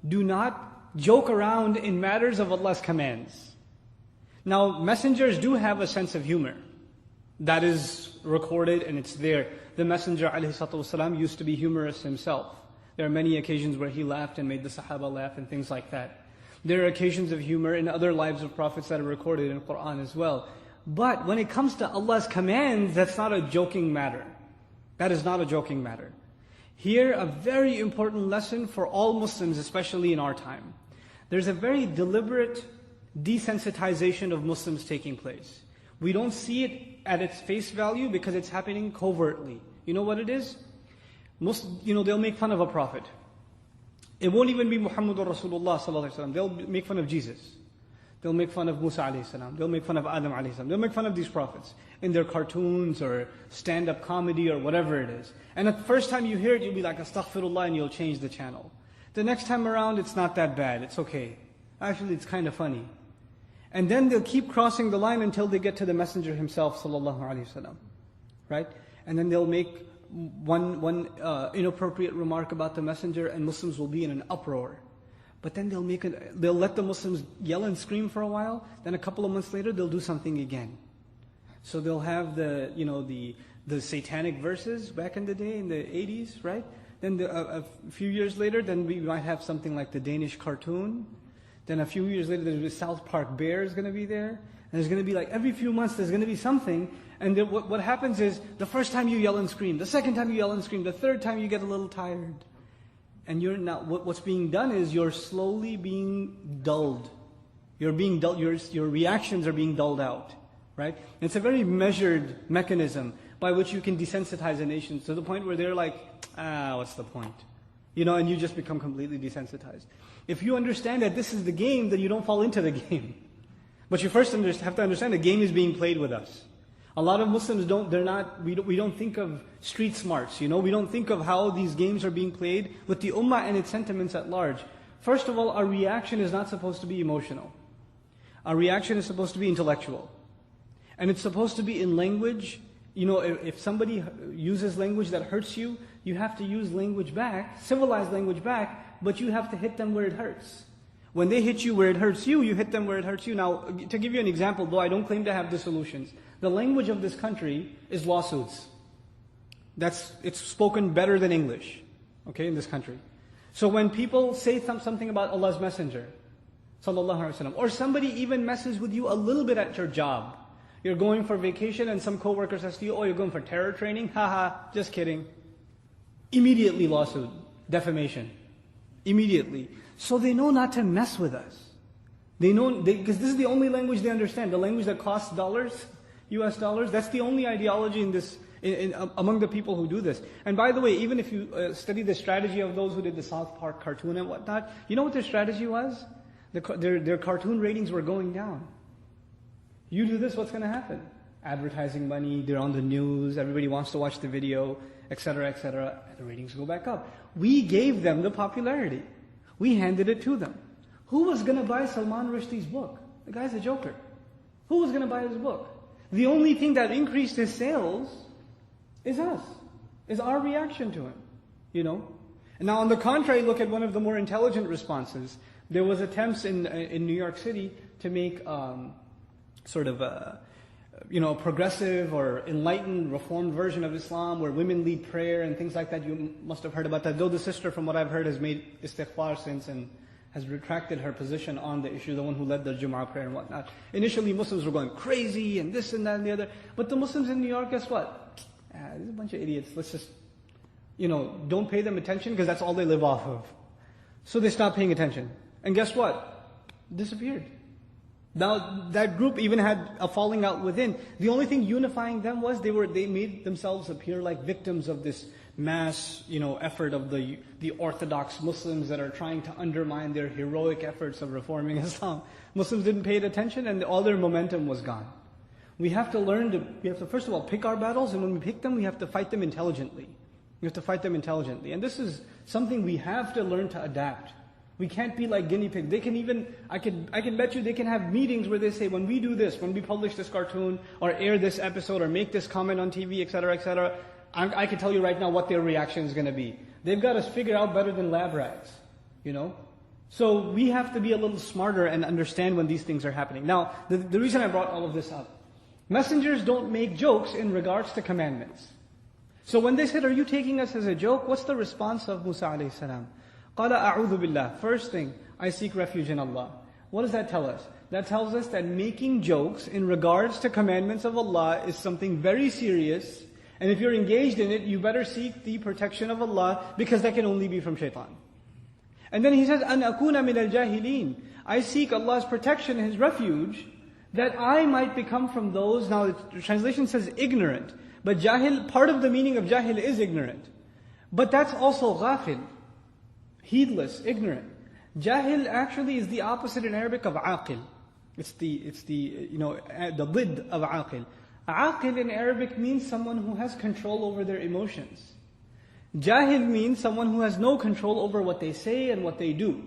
do not joke around in matters of Allah's commands. Now, messengers do have a sense of humor. That is recorded and it's there. The Messenger ﷺ used to be humorous himself. There are many occasions where he laughed and made the Sahaba laugh and things like that. There are occasions of humor in other lives of prophets that are recorded in Qur'an as well. But when it comes to Allah's commands, that's not a joking matter. That is not a joking matter. Here, a very important lesson for all Muslims, especially in our time. There's a very deliberate desensitization of Muslims taking place. We don't see it at its face value because it's happening covertly. You know what it is? They'll make fun of a prophet. It won't even be Muhammadur Rasulullah sallallahu alaihi wasallam. They'll make fun of Jesus. They'll make fun of Musa alayhi salam. They'll make fun of Adam alayhi salam. They'll make fun of these prophets in their cartoons or stand-up comedy or whatever it is. And at the first time you hear it, you'll be like, astaghfirullah, and you'll change the channel. The next time around, it's not that bad. It's okay. Actually, it's kind of funny. And then they'll keep crossing the line until they get to the Messenger himself, sallallahu alaihi wasallam, right? And then they'll make one inappropriate remark about the Messenger, and Muslims will be in an uproar. But then they'll let the Muslims yell and scream for a while. Then a couple of months later, they'll do something again. So they'll have the satanic verses back in the day in the 80s, right? Then a few years later, then we might have something like the Danish cartoon. Then a few years later, there's the South Park Bear is going to be there. And there's going to be like every few months, there's going to be something. And then what happens is, the first time you yell and scream, the second time you yell and scream, the third time you get a little tired. And you're not. What's being done is you're slowly being dulled. You're being dulled. Your reactions are being dulled out, right? And it's a very measured mechanism by which you can desensitize a nation to the point where they're like, what's the point? And you just become completely desensitized. If you understand that this is the game, then you don't fall into the game. But you first have to understand the game is being played with us. A lot of Muslims we don't think of street smarts, we don't think of how these games are being played with the ummah and its sentiments at large. First of all, our reaction is not supposed to be emotional. Our reaction is supposed to be intellectual. And it's supposed to be in language. If somebody uses language that hurts you, you have to use language back, civilized language back, but you have to hit them where it hurts. When they hit you where it hurts you, you hit them where it hurts you. Now, to give you an example, though I don't claim to have the solutions, the language of this country is lawsuits. It's spoken better than English, in this country. So when people say something about Allah's Messenger, sallallahu alaihi wasallam, or somebody even messes with you a little bit at your job, you're going for vacation and some coworker says to you, you're going for terror training? Haha, just kidding. Immediately lawsuit, defamation. Immediately. So they know not to mess with us. They know, because this is the only language they understand. The language that costs dollars, US dollars, that's the only ideology among the people who do this. And by the way, even if you study the strategy of those who did the South Park cartoon and whatnot, you know what their strategy was? Their cartoon ratings were going down. You do this, what's going to happen? Advertising money, they're on the news, everybody wants to watch the video, etc., etc. And the ratings go back up. We gave them the popularity. We handed it to them. Who was going to buy Salman Rushdie's book? The guy's a joker. Who was going to buy his book? The only thing that increased his sales is us, is our reaction to him, And now on the contrary, look at one of the more intelligent responses. There was attempts in New York City to make a progressive or enlightened, reformed version of Islam where women lead prayer and things like that. You must have heard about that. Though the sister, from what I've heard, has made istighfar since and has retracted her position on the issue, the one who led the Jumu'ah prayer and whatnot. Initially, Muslims were going crazy and this and that and the other. But the Muslims in New York, guess what? There's a bunch of idiots. Let's just, don't pay them attention because that's all they live off of. So they stopped paying attention. And guess what? Disappeared. Now, that group even had a falling out within. The only thing unifying them was they made themselves appear like victims of this mass, effort of the orthodox Muslims that are trying to undermine their heroic efforts of reforming Islam. Muslims didn't pay attention and all their momentum was gone. We have to first of all pick our battles, and when we pick them, we have to fight them intelligently. We have to fight them intelligently. And this is something we have to learn to adapt. We can't be like guinea pigs. They can even, I can bet you they can have meetings where they say, when we do this, when we publish this cartoon, or air this episode, or make this comment on TV, etc., I can tell you right now what their reaction is going to be. They've got us figured out better than lab rats. you know. So we have to be a little smarter and understand when these things are happening. Now, the reason I brought all of this up, messengers don't make jokes in regards to commandments. So when they said, are you taking us as a joke? What's the response of Musa alayhi salam? قَالَ أَعُوذُ بِاللَّهِ. First thing, I seek refuge in Allah. What does that tell us? That tells us that making jokes in regards to commandments of Allah is something very serious. And if you're engaged in it, you better seek the protection of Allah, because that can only be from shaitan. And then he says, أَنْ أَكُونَ مِنَ الْجَاهِلِينَ. I seek Allah's protection, His refuge, that I might become from those. Now the translation says ignorant. But jahil, part of the meaning of jahil is ignorant. But that's also ghafil, heedless, ignorant. Jahil actually is the opposite in Arabic of aqil. It's the ضد of aqil. Aqil in Arabic means someone who has control over their emotions. Jahil means someone who has no control over what they say and what they do.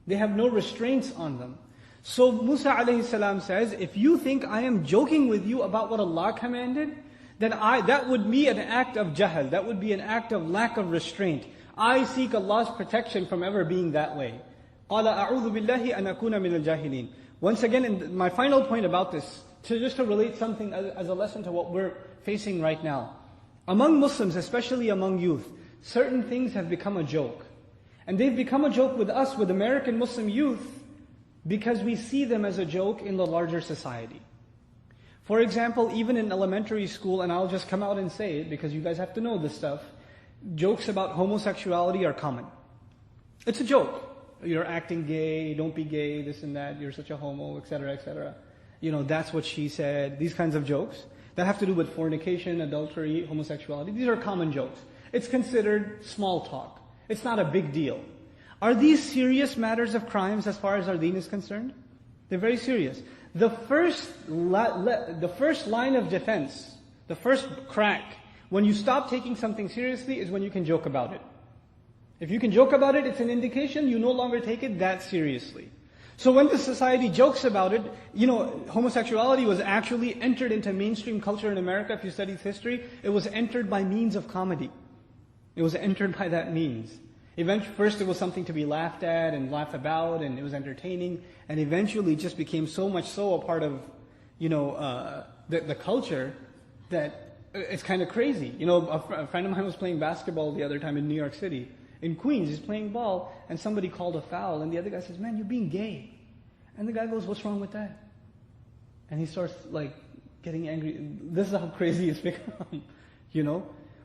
They have no restraints on them. So Musa alayhi salam says, if you think I am joking with you about what Allah commanded, then that would be an act of jahl. That would be an act of lack of restraint. I seek Allah's protection from ever being that way. قَالَ أَعُوذُ بِاللَّهِ أَنْ أَكُونَ مِنَ الْجَاهِلِينَ. Once again, my final point about this, just to relate something as a lesson to what we're facing right now. Among Muslims, especially among youth, certain things have become a joke. And they've become a joke with us, with American Muslim youth, because we see them as a joke in the larger society. For example, even in elementary school, and I'll just come out and say it because you guys have to know this stuff, jokes about homosexuality are common. It's a joke. You're acting gay, don't be gay, this and that, you're such a homo, etc., etc. That's what she said. These kinds of jokes that have to do with fornication, adultery, homosexuality. These are common jokes. It's considered small talk. It's not a big deal. Are these serious matters of crimes as far as our deen is concerned? They're very serious. The first line of defense, the first crack, when you stop taking something seriously is when you can joke about it. If you can joke about it, it's an indication you no longer take it that seriously. So when the society jokes about it, homosexuality was actually entered into mainstream culture in America. If you study history, it was entered by means of comedy. It was entered by that means. First it was something to be laughed at and laughed about, and it was entertaining, and eventually it just became so much so a part of, the culture that it's kind of crazy. A friend of mine was playing basketball the other time in New York City. In Queens, he's playing ball, and somebody called a foul, and the other guy says, "Man, you're being gay." And the guy goes, "What's wrong with that?" And he starts getting angry. This is how crazy it's become,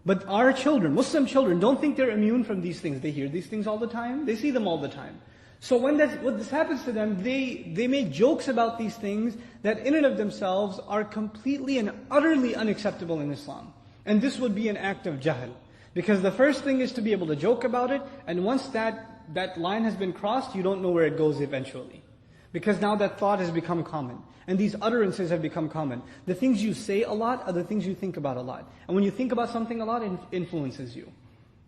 But our children, Muslim children, don't think they're immune from these things. They hear these things all the time. They see them all the time. So when this happens to them, they make jokes about these things that in and of themselves are completely and utterly unacceptable in Islam. And this would be an act of jahl. Because the first thing is to be able to joke about it, and once that line has been crossed, you don't know where it goes eventually. Because now that thought has become common. And these utterances have become common. The things you say a lot are the things you think about a lot. And when you think about something a lot, it influences you.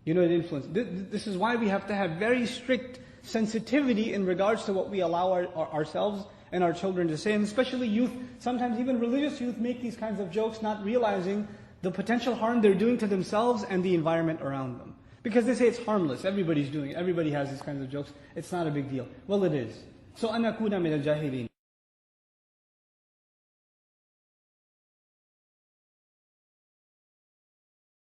It influences. This is why we have to have very strict sensitivity in regards to what we allow ourselves and our children to say. And especially youth, sometimes even religious youth make these kinds of jokes, not realizing the potential harm they're doing to themselves and the environment around them. Because they say it's harmless, everybody's doing it, everybody has these kinds of jokes, it's not a big deal. Well, it is. So, أَنْ أَكُونَ مِنَ الْجَاهِلِينَ.